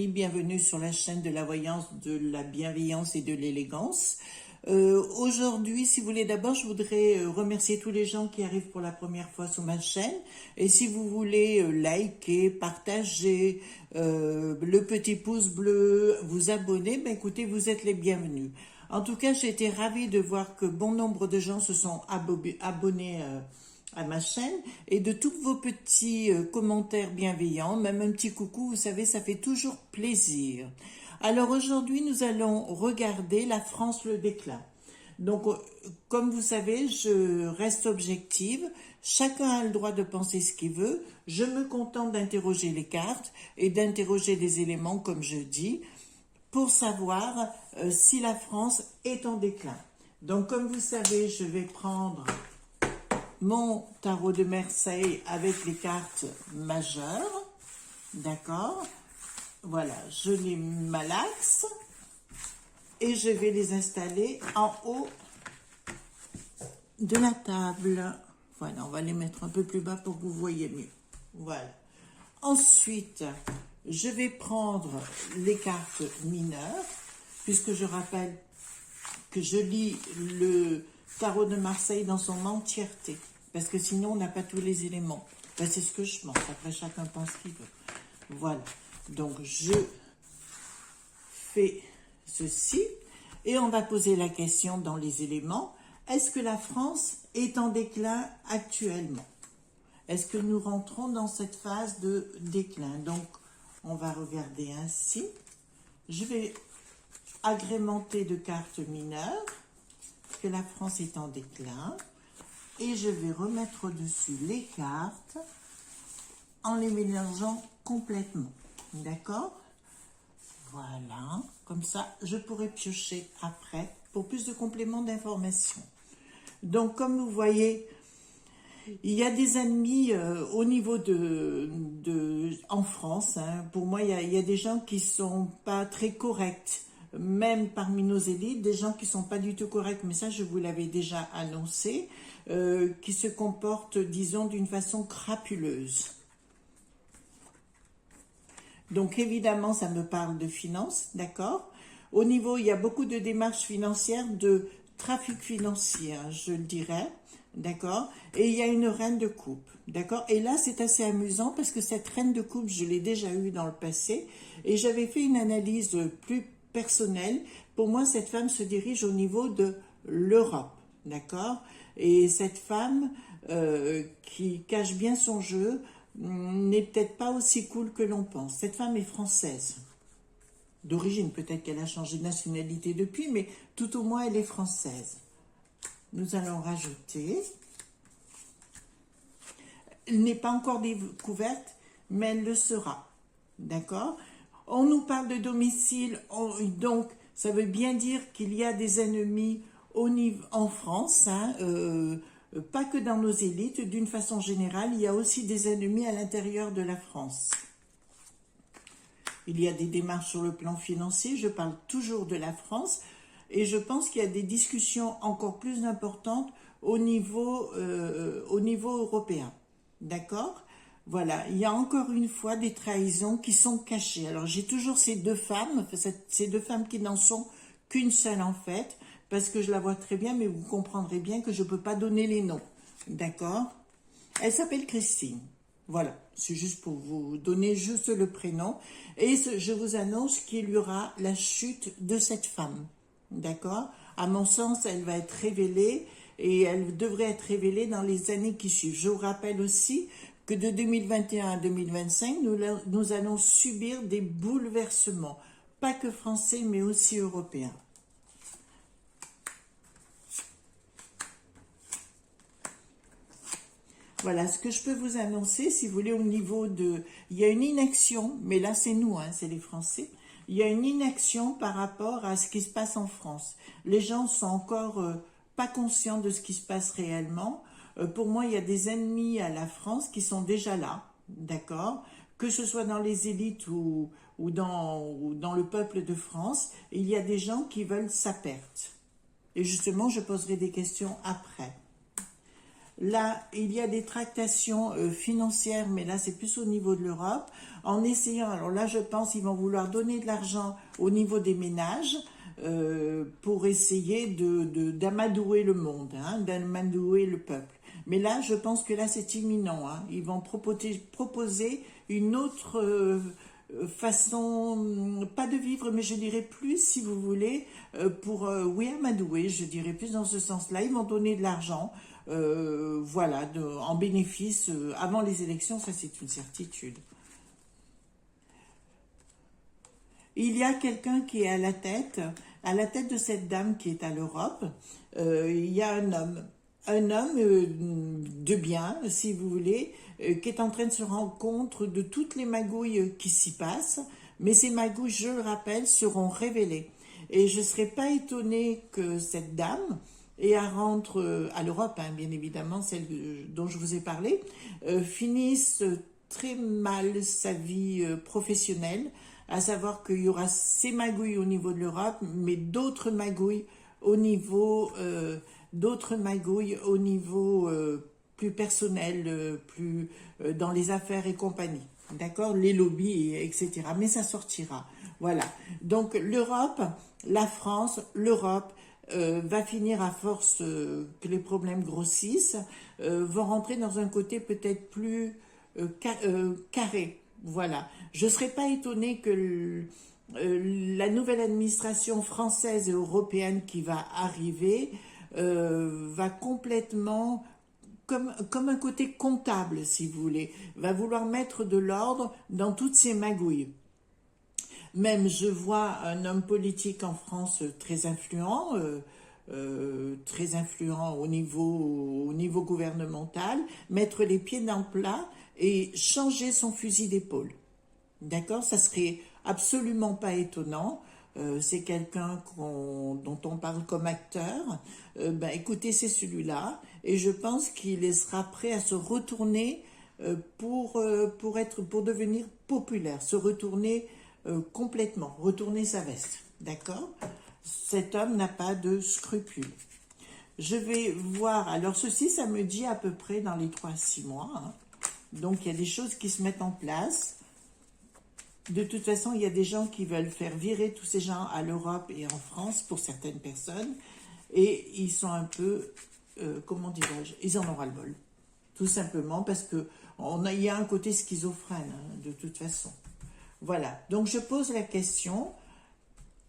amis, bienvenue sur la chaîne de la voyance, de la bienveillance et de l'élégance. Aujourd'hui, si vous voulez, d'abord, je voudrais remercier tous les gens qui arrivent pour la première fois sur ma chaîne. Et si vous voulez liker, partager, le petit pouce bleu, vous abonner, ben écoutez, vous êtes les bienvenus. En tout cas, j'ai été ravie de voir que bon nombre de gens se sont abonnés à ma chaîne et de tous vos petits commentaires bienveillants, même un petit coucou, vous savez, ça fait toujours plaisir. Alors aujourd'hui, nous allons regarder la France, le déclin. Donc, comme vous savez, je reste objective. Chacun a le droit de penser ce qu'il veut. Je me contente d'interroger les cartes et d'interroger les éléments, comme je dis, pour savoir si la France est en déclin. Donc, comme vous savez, je vais prendre mon tarot de Marseille avec les cartes majeures. D'accord ? Voilà, je les malaxe et je vais les installer en haut de la table. Voilà, on va les mettre un peu plus bas pour que vous voyez mieux. Voilà. Ensuite, je vais prendre les cartes mineures, puisque je rappelle que je lis le tarot de Marseille dans son entièreté, parce que sinon on n'a pas tous les éléments. Ben, c'est ce que je pense, après chacun pense ce qu'il veut. Voilà. Donc, je fais ceci et on va poser la question dans les éléments. Est-ce que la France est en déclin actuellement? Est-ce que nous rentrons dans cette phase de déclin? Donc, on va regarder ainsi. Je vais agrémenter de cartes mineures que la France est en déclin et je vais remettre au-dessus les cartes en les mélangeant complètement. D'accord? Voilà, comme ça, je pourrai piocher après pour plus de compléments d'information. Donc, comme vous voyez, il y a des ennemis au niveau en France. Hein. Pour moi, il y a des gens qui sont pas très corrects, même parmi nos élites, des gens qui sont pas du tout corrects, mais ça, je vous l'avais déjà annoncé, qui se comportent, disons, d'une façon crapuleuse. Donc, évidemment, ça me parle de finances, d'accord? Au niveau, il y a beaucoup de démarches financières, de trafic financier, hein, je le dirais, d'accord? Et il y a une reine de coupe, d'accord? Et là, c'est assez amusant parce que cette reine de coupe, je l'ai déjà eue dans le passé et j'avais fait une analyse plus personnelle. Pour moi, cette femme se dirige au niveau de l'Europe, d'accord? Et cette femme qui cache bien son jeu, n'est peut-être pas aussi cool que l'on pense. Cette femme est française. D'origine, peut-être qu'elle a changé de nationalité depuis, mais tout au moins, elle est française. Nous allons rajouter. Elle n'est pas encore découverte, mais elle le sera. D'accord? On nous parle de domicile, donc ça veut bien dire qu'il y a des ennemis en France, hein, pas que dans nos élites, d'une façon générale, il y a aussi des ennemis à l'intérieur de la France. Il y a des démarches sur le plan financier, je parle toujours de la France, et je pense qu'il y a des discussions encore plus importantes au niveau européen. D'accord? Voilà, il y a encore une fois des trahisons qui sont cachées. Alors j'ai toujours ces deux femmes qui n'en sont qu'une seule en fait, parce que je la vois très bien, mais vous comprendrez bien que je ne peux pas donner les noms. D'accord? Elle s'appelle Christine. Voilà, c'est juste pour vous donner juste le prénom. Et je vous annonce qu'il y aura la chute de cette femme. D'accord? À mon sens, elle va être révélée et elle devrait être révélée dans les années qui suivent. Je vous rappelle aussi que de 2021 à 2025, nous allons subir des bouleversements. Pas que français, mais aussi européens. Voilà, ce que je peux vous annoncer, si vous voulez, au niveau de... Il y a une inaction, mais là c'est nous, hein, c'est les Français. Il y a une inaction par rapport à ce qui se passe en France. Les gens sont encore pas conscients de ce qui se passe réellement. Pour moi, il y a des ennemis à la France qui sont déjà là, d'accord? Que ce soit dans les élites ou dans le peuple de France, il y a des gens qui veulent sa perte. Et justement, je poserai des questions après. Là, il y a des tractations financières, mais là, c'est plus au niveau de l'Europe. En essayant, alors là, je pense qu'ils vont vouloir donner de l'argent au niveau des ménages pour essayer d'amadouer le monde, hein, d'amadouer le peuple. Mais là, je pense que là, c'est imminent. Hein. Ils vont proposer une autre façon, pas de vivre, mais je dirais plus, si vous voulez, pour, oui, amadouer, je dirais plus dans ce sens-là. Ils vont donner de l'argent, voilà, en bénéfice avant les élections, ça c'est une certitude. Il y a quelqu'un qui est à la tête de cette dame qui est à l'Europe, il y a un homme de bien, si vous voulez, qui est en train de se rendre compte de toutes les magouilles qui s'y passent, mais ces magouilles, je le rappelle, seront révélées. Et je ne serais pas étonnée que cette dame, et elle rentre à l'Europe, hein, bien évidemment, celle dont je vous ai parlé, finisse très mal sa vie professionnelle, à savoir qu'il y aura ces magouilles au niveau de l'Europe, mais d'autres magouilles au niveau, plus personnel, plus dans les affaires et compagnie. D'accord? Les lobbies, etc. Mais ça sortira. Voilà. Donc l'Europe, la France, l'Europe va finir à force que les problèmes grossissent, vont rentrer dans un côté peut-être plus carré. Voilà. Je ne serais pas étonnée que la nouvelle administration française et européenne qui va arriver va complètement, comme un côté comptable, si vous voulez, va vouloir mettre de l'ordre dans toutes ces magouilles. Même je vois un homme politique en France très influent au niveau gouvernemental, mettre les pieds dans le plat et changer son fusil d'épaule. D'accord? Ça serait absolument pas étonnant. C'est quelqu'un dont on parle comme acteur. Ben, écoutez, c'est celui-là. Et je pense qu'il sera prêt à se retourner pour devenir populaire, se retourner complètement, retourner sa veste. D'accord? Cet homme n'a pas de scrupules. Je vais voir. Alors, ceci, ça me dit à peu près dans les 3 à 6 mois. Hein. Donc, il y a des choses qui se mettent en place. De toute façon, il y a des gens qui veulent faire virer tous ces gens à l'Europe et en France pour certaines personnes. Et ils sont un peu, comment dirais-je, ils en ont ras-le-bol. Tout simplement parce que il y a un côté schizophrène, hein, de toute façon. Voilà. Donc, je pose la question,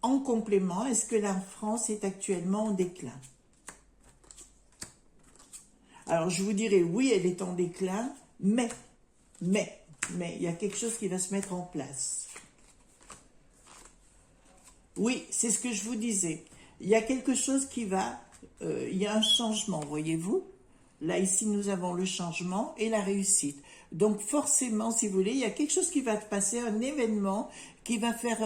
en complément, est-ce que la France est actuellement en déclin? Alors, je vous dirais, oui, elle est en déclin, mais, il y a quelque chose qui va se mettre en place. Oui, c'est ce que je vous disais. Il y a quelque chose qui va... il y a un changement, voyez-vous? Là, ici, nous avons le changement et la réussite. Donc, forcément, si vous voulez, il y a quelque chose qui va se passer, un événement qui va faire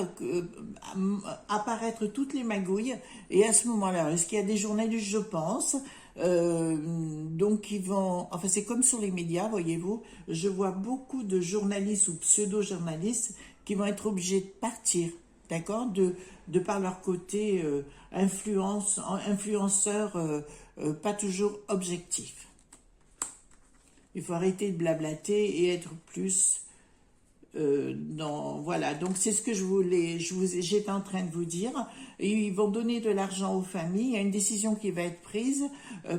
apparaître toutes les magouilles. Et à ce moment-là, est-ce qu'il y a des journalistes, je pense, donc ils vont... Enfin, c'est comme sur les médias, voyez-vous. Je vois beaucoup de journalistes ou pseudo-journalistes qui vont être obligés de partir, d'accord, de par leur côté influenceurs pas toujours objectifs. Il faut arrêter de blablater et être plus voilà, donc c'est ce que j'étais en train de vous dire. Et ils vont donner de l'argent aux familles. Il y a une décision qui va être prise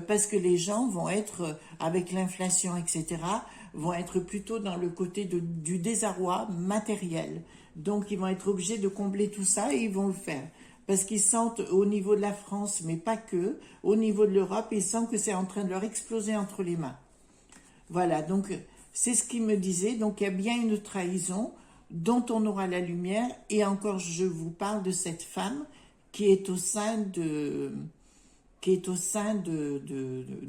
parce que les gens vont être, avec l'inflation, etc., vont être plutôt dans le côté du désarroi matériel. Donc ils vont être obligés de combler tout ça et ils vont le faire. Parce qu'ils sentent au niveau de la France, mais pas que, au niveau de l'Europe, ils sentent que c'est en train de leur exploser entre les mains. Voilà, donc c'est ce qu'il me disait. Donc il y a bien une trahison dont on aura la lumière. Et encore, je vous parle de cette femme qui est au sein de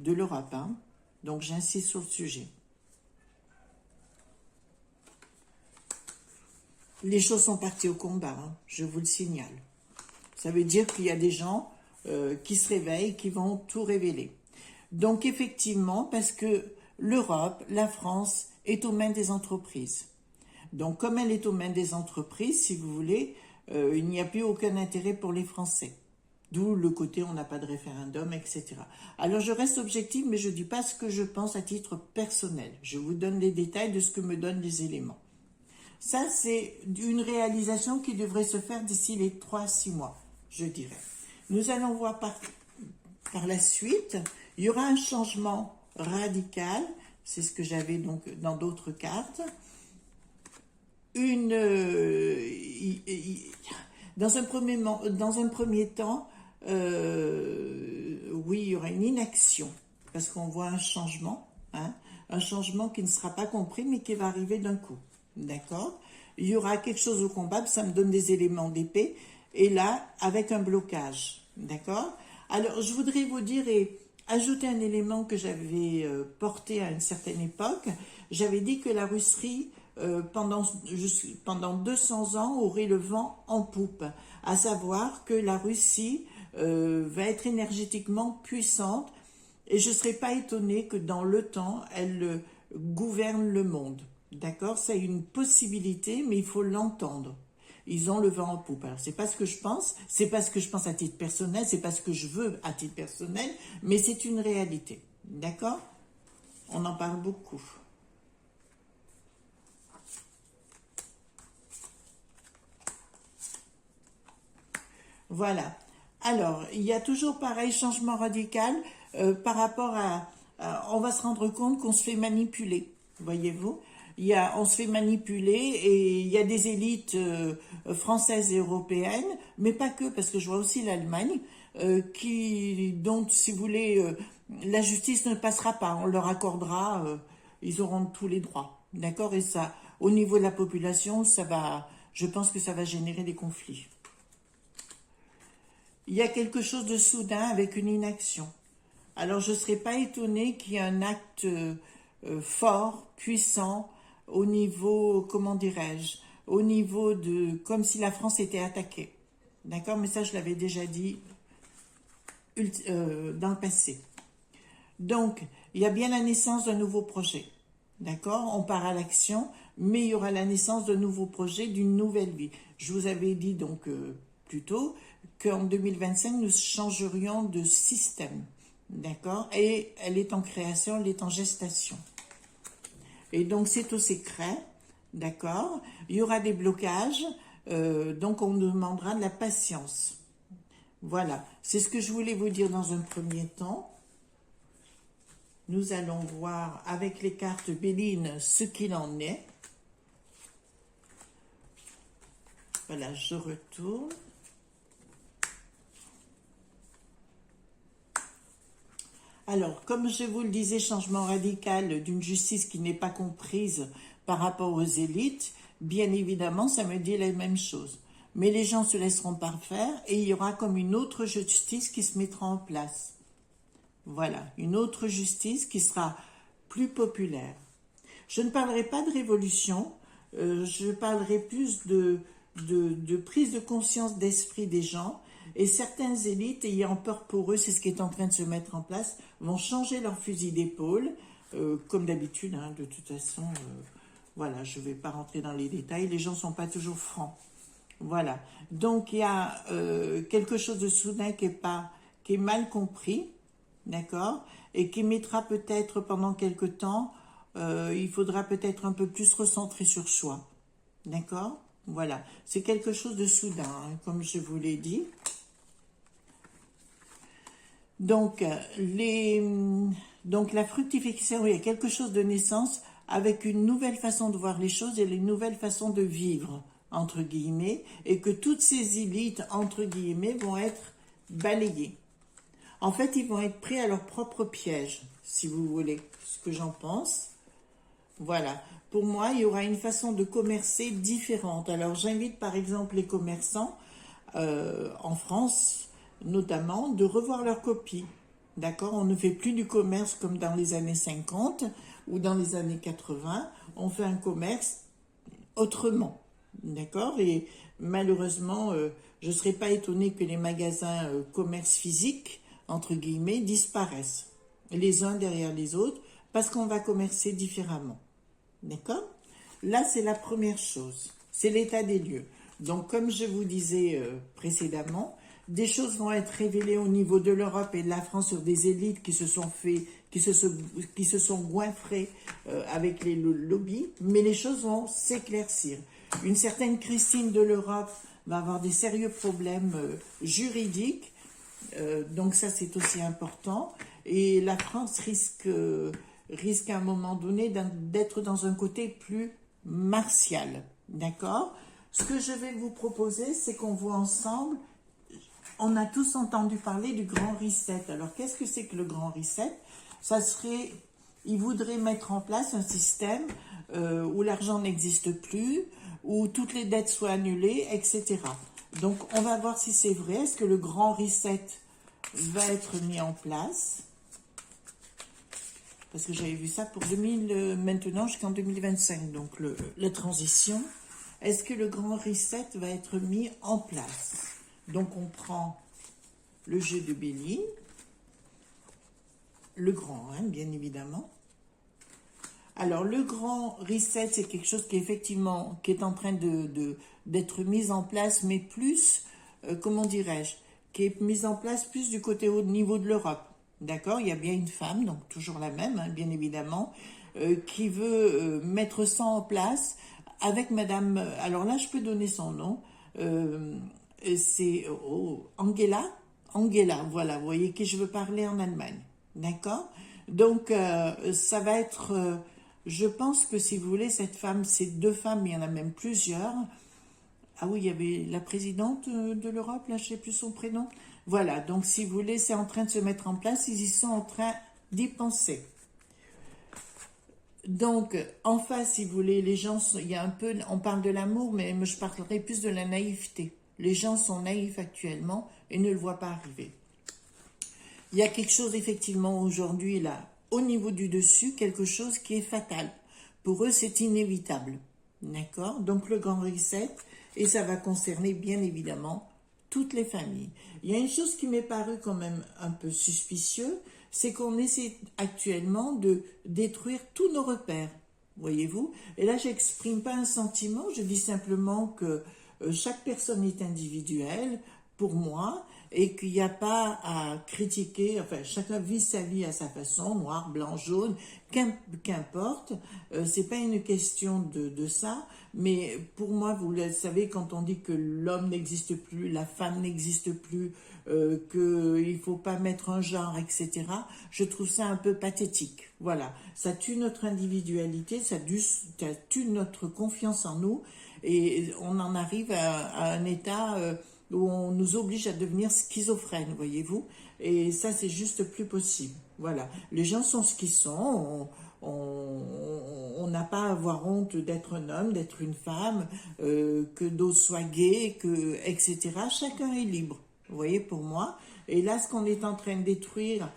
l'Europe. Hein. Donc j'insiste sur le sujet. Les choses sont parties au combat, hein, je vous le signale. Ça veut dire qu'il y a des gens qui se réveillent, qui vont tout révéler. Donc effectivement, parce que l'Europe, la France, est aux mains des entreprises. Donc comme elle est aux mains des entreprises, si vous voulez, il n'y a plus aucun intérêt pour les Français. d'où le côté on n'a pas de référendum, etc. Alors je reste objective, mais je ne dis pas ce que je pense à titre personnel. Je vous donne les détails de ce que me donnent les éléments. Ça, c'est une réalisation qui devrait se faire d'ici les 3 à 6 mois, je dirais. Nous allons voir par la suite, il y aura un changement radical, c'est ce que j'avais donc dans d'autres cartes. Dans un premier temps, oui, il y aura une inaction, parce qu'on voit un changement, hein, un changement qui ne sera pas compris, mais qui va arriver d'un coup. D'accord? Il y aura quelque chose au combat, ça me donne des éléments d'épée, et là, avec un blocage. D'accord? Alors, je voudrais vous dire et ajouter un élément que j'avais porté à une certaine époque. J'avais dit que la Russie, pendant 200 ans, aurait le vent en poupe. À savoir que la Russie va être énergétiquement puissante, et je ne serais pas étonnée que dans le temps, elle gouverne le monde. D'accord? C'est une possibilité, mais il faut l'entendre. Ils ont le vent en poupe. Alors, c'est pas ce que je pense, c'est pas ce que je pense à titre personnel, c'est pas ce que je veux à titre personnel, mais c'est une réalité. D'accord? On en parle beaucoup. Voilà. Alors, il y a toujours pareil, changement radical par rapport on va se rendre compte qu'on se fait manipuler, voyez-vous? On se fait manipuler et il y a des élites françaises et européennes, mais pas que, parce que je vois aussi l'Allemagne, dont, si vous voulez, la justice ne passera pas, on leur accordera, ils auront tous les droits, d'accord? Et ça, au niveau de la population, je pense que ça va générer des conflits. Il y a quelque chose de soudain avec une inaction. Alors je ne serais pas étonnée qu'il y ait un acte fort, puissant, au niveau, comment dirais-je, au niveau de, comme si la France était attaquée. D'accord? Mais ça, je l'avais déjà dit dans le passé. Donc, il y a bien la naissance d'un nouveau projet. D'accord? On part à l'action, mais il y aura la naissance d'un nouveau projet, d'une nouvelle vie. Je vous avais dit donc plus tôt qu'en 2025, nous changerions de système. D'accord? Et elle est en création, elle est en gestation. Et donc, c'est au secret, d'accord? Il y aura des blocages, donc on nous demandera de la patience. Voilà, c'est ce que je voulais vous dire dans un premier temps. Nous allons voir avec les cartes Béline ce qu'il en est. Voilà, je retourne. Alors, comme je vous le disais, changement radical d'une justice qui n'est pas comprise par rapport aux élites, bien évidemment, ça me dit la même chose. Mais les gens se laisseront pas faire et il y aura comme une autre justice qui se mettra en place. Voilà, une autre justice qui sera plus populaire. Je ne parlerai pas de révolution, je parlerai plus de prise de conscience d'esprit des gens. Et certaines élites, ayant peur pour eux, c'est ce qui est en train de se mettre en place, vont changer leur fusil d'épaule, comme d'habitude, hein, de toute façon, voilà, je ne vais pas rentrer dans les détails, les gens ne sont pas toujours francs. Voilà, donc il y a quelque chose de soudain qui est mal compris, d'accord, et qui mettra peut-être pendant quelque temps, il faudra peut-être un peu plus recentrer sur soi, d'accord. Voilà, c'est quelque chose de soudain, hein, comme je vous l'ai dit. Donc, la fructification, il y a quelque chose de naissance avec une nouvelle façon de voir les choses et une nouvelle façon de vivre, entre guillemets, et que toutes ces élites, entre guillemets, vont être balayées. En fait, ils vont être pris à leur propre piège, si vous voulez, ce que j'en pense. Voilà. Pour moi, il y aura une façon de commercer différente. Alors, j'invite par exemple les commerçants en France, notamment, de revoir leur copie. D'accord? On ne fait plus du commerce comme dans les années 50 ou dans les années 80. On fait un commerce autrement. D'accord? Et malheureusement, je ne serais pas étonnée que les magasins commerce physique, entre guillemets, disparaissent les uns derrière les autres parce qu'on va commercer différemment. D'accord? Là, c'est la première chose. C'est l'état des lieux. Donc, comme je vous disais précédemment, des choses vont être révélées au niveau de l'Europe et de la France sur des élites qui se sont fait, qui se sont goinfrées avec les lobbies, mais les choses vont s'éclaircir. Une certaine Christine de l'Europe va avoir des sérieux problèmes juridiques, donc ça c'est aussi important, et la France risque à un moment donné d'être dans un côté plus martial, d'accord? Ce que je vais vous proposer, c'est qu'on voit ensemble, on a tous entendu parler du grand reset. Alors qu'est-ce que c'est que le grand reset? Ça serait, il voudrait mettre en place un système où l'argent n'existe plus, où toutes les dettes soient annulées, etc. Donc on va voir si c'est vrai. Est-ce que le grand reset va être mis en place? Parce que j'avais vu ça pour 2000, maintenant jusqu'en 2025, donc la transition. Est-ce que le grand reset va être mis en place? Donc on prend le jeu de Béline, le grand, hein, bien évidemment. Alors le grand reset, c'est quelque chose qui effectivement qui est en train d'être mis en place, mais plus, comment dirais-je, qui est mise en place plus du côté au niveau de l'Europe. D'accord? Il y a bien une femme, donc toujours la même, hein, bien évidemment, qui veut mettre ça en place avec Madame, alors là je peux donner son nom, c'est Angela, voilà, vous voyez qui je veux parler en Allemagne, d'accord? Donc ça va être, je pense que si vous voulez, cette femme, ces deux femmes, il y en a même plusieurs. Ah oui, il y avait la présidente de l'Europe, là je ne sais plus son prénom. Voilà, donc si vous voulez, c'est en train de se mettre en place, ils y sont en train d'y penser. Donc, en face, si vous voulez, les gens, il y a un peu, on parle de l'amour, mais je parlerai plus de la naïveté. Les gens sont naïfs actuellement et ne le voient pas arriver. Il y a quelque chose, effectivement, aujourd'hui, là, au niveau du dessus, quelque chose qui est fatal. Pour eux, c'est inévitable. D'accord? Donc, le grand reset, et ça va concerner, bien évidemment, toutes les familles. Il y a une chose qui m'est parue quand même un peu suspicieux, c'est qu'on essaie actuellement de détruire tous nos repères, voyez-vous. Et là, j'exprime pas un sentiment, je dis simplement que chaque personne est individuelle, pour moi, et qu'il n'y a pas à critiquer, enfin, chacun vit sa vie à sa façon, noir, blanc, jaune, qu'importe, c'est pas une question de ça, mais pour moi, vous le savez, quand on dit que l'homme n'existe plus, la femme n'existe plus, qu'il ne faut pas mettre un genre, etc., je trouve ça un peu pathétique. Voilà, ça tue notre individualité, ça tue notre confiance en nous, et on en arrive à un état où on nous oblige à devenir schizophrènes, voyez-vous, et ça, c'est juste plus possible. Voilà, les gens sont ce qu'ils sont, on n'a pas à avoir honte d'être un homme, d'être une femme, que d'autres soient gays, etc. Chacun est libre, vous voyez, pour moi. Et là, ce qu'on est en train de détruire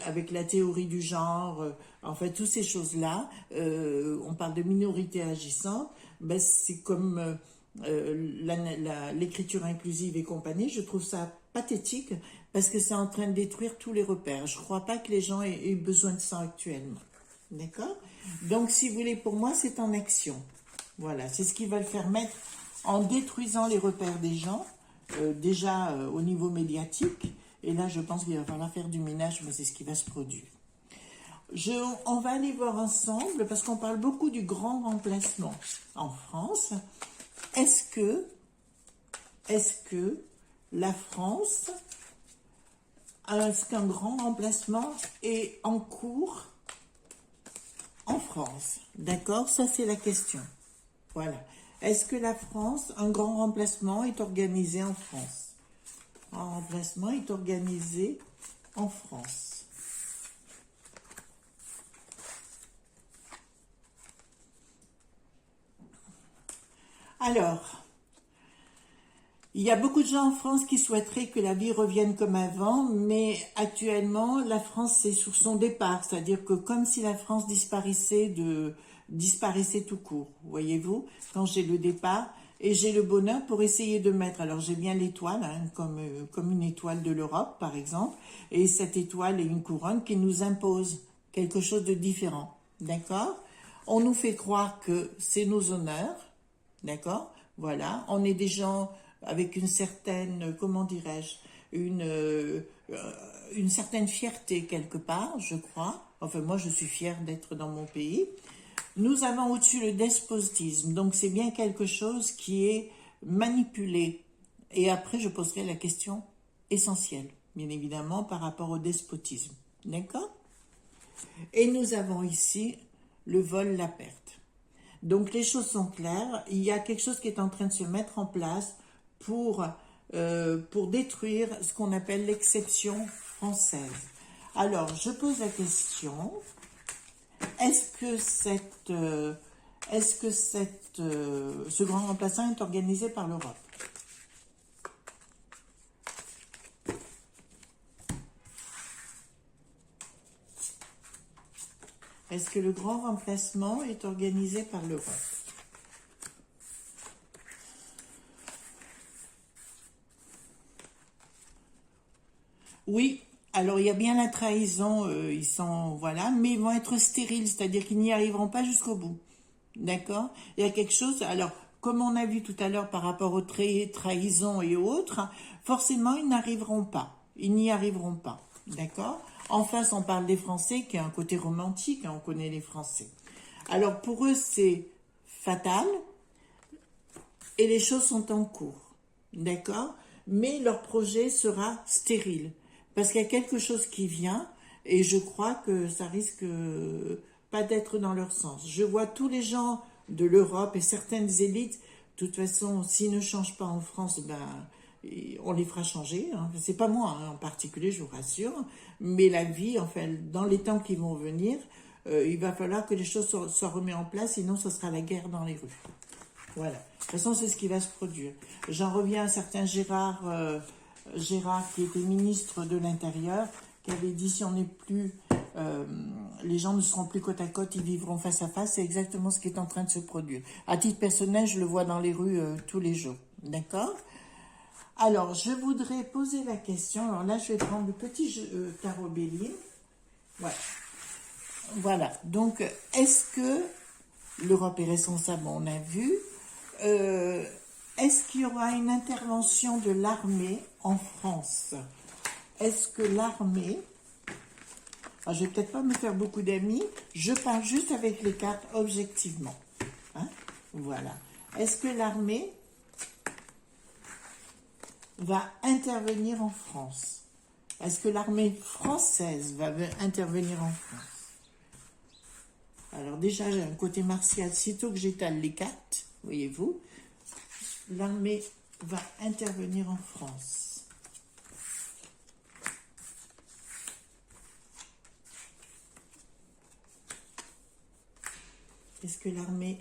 avec la théorie du genre, en fait, toutes ces choses-là, on parle de minorité agissante, ben, c'est comme l'écriture inclusive et compagnie, je trouve ça pathétique parce que c'est en train de détruire tous les repères. Je ne crois pas que les gens aient besoin de ça actuellement. D'accord? Donc, si vous voulez, pour moi, c'est en action. Voilà, c'est ce qui va le faire mettre en détruisant les repères des gens, déjà au niveau médiatique. Et là, je pense qu'il va falloir faire du ménage, mais c'est ce qui va se produire. On va aller voir ensemble, parce qu'on parle beaucoup du grand remplacement en France. Est-ce que la France, est-ce qu'un grand remplacement est en cours en France? D'accord, ça c'est la question. Voilà. Est-ce que la France, un grand remplacement est organisé en France? Un remplacement est organisé en France. Alors, il y a beaucoup de gens en France qui souhaiteraient que la vie revienne comme avant, mais actuellement, la France est sur son départ, c'est-à-dire que comme si la France disparaissait tout court, voyez-vous, quand j'ai le départ, et j'ai le bonheur pour essayer de mettre, alors j'ai bien l'étoile, hein, comme une étoile de l'Europe, par exemple, et cette étoile est une couronne qui nous impose quelque chose de différent, d'accord? On nous fait croire que c'est nos honneurs, d'accord? Voilà, on est des gens avec une certaine, comment dirais-je, une certaine fierté quelque part, je crois. Enfin, moi, je suis fière d'être dans mon pays. Nous avons au-dessus le despotisme, donc c'est bien quelque chose qui est manipulé. Et après, je poserai la question essentielle, bien évidemment, par rapport au despotisme. D'accord? Et nous avons ici le vol, la perte. Donc les choses sont claires, il y a quelque chose qui est en train de se mettre en place pour détruire ce qu'on appelle l'exception française. Alors, je pose la question, est-ce que ce grand remplaçant est organisé par l'Europe? Est-ce que le grand remplacement est organisé par l'Europe? Oui, alors il y a bien la trahison, ils sont, voilà, mais ils vont être stériles, c'est-à-dire qu'ils n'y arriveront pas jusqu'au bout. D'accord? Il y a quelque chose, alors, comme on a vu tout à l'heure par rapport aux trahisons et autres, forcément, ils n'arriveront pas. Ils n'y arriveront pas. D'accord? En face, on parle des Français, qui a un côté romantique, hein, on connaît les Français. Alors, pour eux, c'est fatal, et les choses sont en cours. D'accord? Mais leur projet sera stérile. Parce qu'il y a quelque chose qui vient, et je crois que ça risque pas d'être dans leur sens. Je vois tous les gens de l'Europe et certaines élites, de toute façon, s'ils ne changent pas en France, ben, on les fera changer. Hein. C'est pas moi hein, en particulier, je vous rassure, mais la vie, enfin, dans les temps qui vont venir, il va falloir que les choses soient remises en place, sinon ce sera la guerre dans les rues. Voilà. De toute façon, c'est ce qui va se produire. J'en reviens à un certain Gérard, qui était ministre de l'Intérieur, qui avait dit si on n'est plus, les gens ne seront plus côte à côte, ils vivront face à face. C'est exactement ce qui est en train de se produire. À titre personnel, je le vois dans les rues tous les jours. D'accord? Alors, je voudrais poser la question. Alors là, je vais prendre le petit tarot bélier. Voilà. Voilà. Donc, est-ce que l'Europe est responsable? On a vu. Est-ce qu'il y aura une intervention de l'armée en France? Est-ce que l'armée... Je ne vais peut-être pas me faire beaucoup d'amis, je parle juste avec les cartes objectivement. Hein? Voilà. Est-ce que l'armée va intervenir en France? Est-ce que l'armée française va intervenir en France? Alors déjà, j'ai un côté martial, sitôt que j'étale les cartes, voyez-vous, l'armée va intervenir en France. Est-ce que l'armée...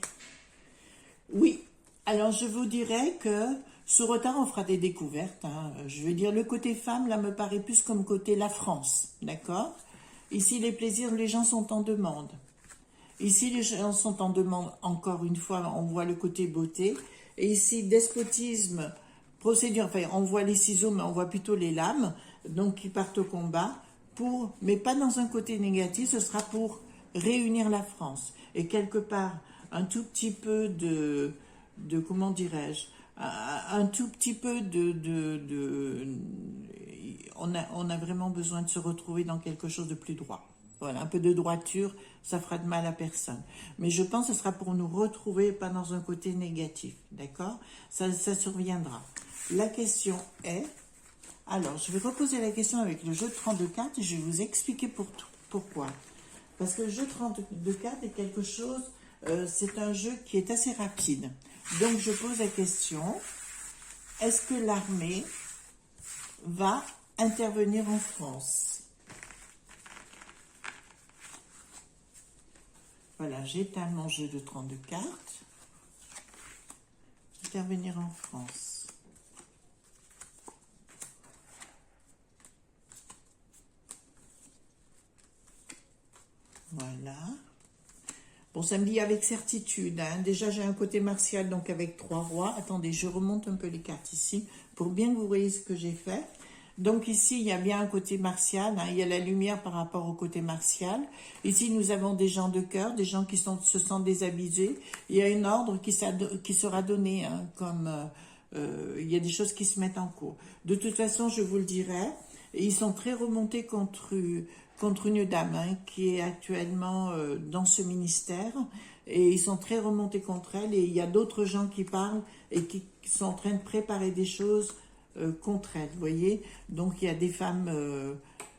Oui. Alors, je vous dirais que, sous retard, on fera des découvertes. Hein. Je veux dire, le côté femme, là, me paraît plus comme côté la France. D'accord? Ici, les plaisirs, les gens sont en demande. Ici, les gens sont en demande, encore une fois, on voit le côté beauté. Et ici, despotisme, procédure, enfin, on voit les ciseaux, mais on voit plutôt les lames, donc qui partent au combat, mais pas dans un côté négatif, ce sera pour réunir la France. Et quelque part, un tout petit peu de comment dirais-je, un tout petit peu on a vraiment besoin de se retrouver dans quelque chose de plus droit. Voilà, un peu de droiture, ça fera de mal à personne. Mais je pense que ce sera pour nous retrouver, pas dans un côté négatif, d'accord? Ça surviendra. La question est... Alors, je vais reposer la question avec le jeu de 32 cartes et je vais vous expliquer pourquoi. Parce que le jeu de 32 cartes est quelque chose... c'est un jeu qui est assez rapide. Donc, je pose la question, est-ce que l'armée va intervenir en France? Voilà, j'étale mon jeu de 32 cartes. Intervenir en France. Voilà. Bon, ça me dit avec certitude. Hein. Déjà, j'ai un côté martial, donc avec 3 rois. Attendez, je remonte un peu les cartes ici, pour bien que vous voyez ce que j'ai fait. Donc ici, il y a bien un côté martial. Hein. Il y a la lumière par rapport au côté martial. Ici, nous avons des gens de cœur, des gens qui se sentent désabusés. Il y a un ordre qui sera donné, hein, comme il y a des choses qui se mettent en cours. De toute façon, je vous le dirai, ils sont très remontés contre une dame hein, qui est actuellement dans ce ministère, et ils sont très remontés contre elle, et il y a d'autres gens qui parlent et qui sont en train de préparer des choses contre elle, vous voyez. Donc il y a des femmes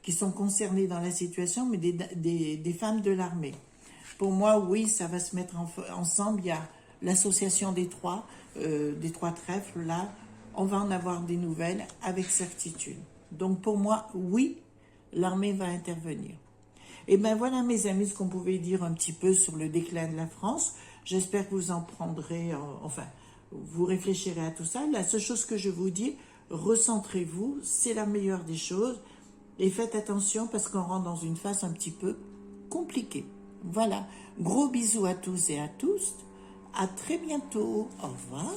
qui sont concernées dans la situation, mais des femmes de l'armée. Pour moi, oui, ça va se mettre ensemble. Il y a l'association des trois trèfles, là, on va en avoir des nouvelles avec certitude. Donc pour moi, oui, l'armée va intervenir. Et bien voilà mes amis, ce qu'on pouvait dire un petit peu sur le déclin de la France. J'espère que vous en prendrez, enfin, vous réfléchirez à tout ça. La seule chose que je vous dis, recentrez-vous, c'est la meilleure des choses. Et faites attention parce qu'on rentre dans une phase un petit peu compliquée. Voilà, gros bisous à tous et à tous. À très bientôt. Au revoir.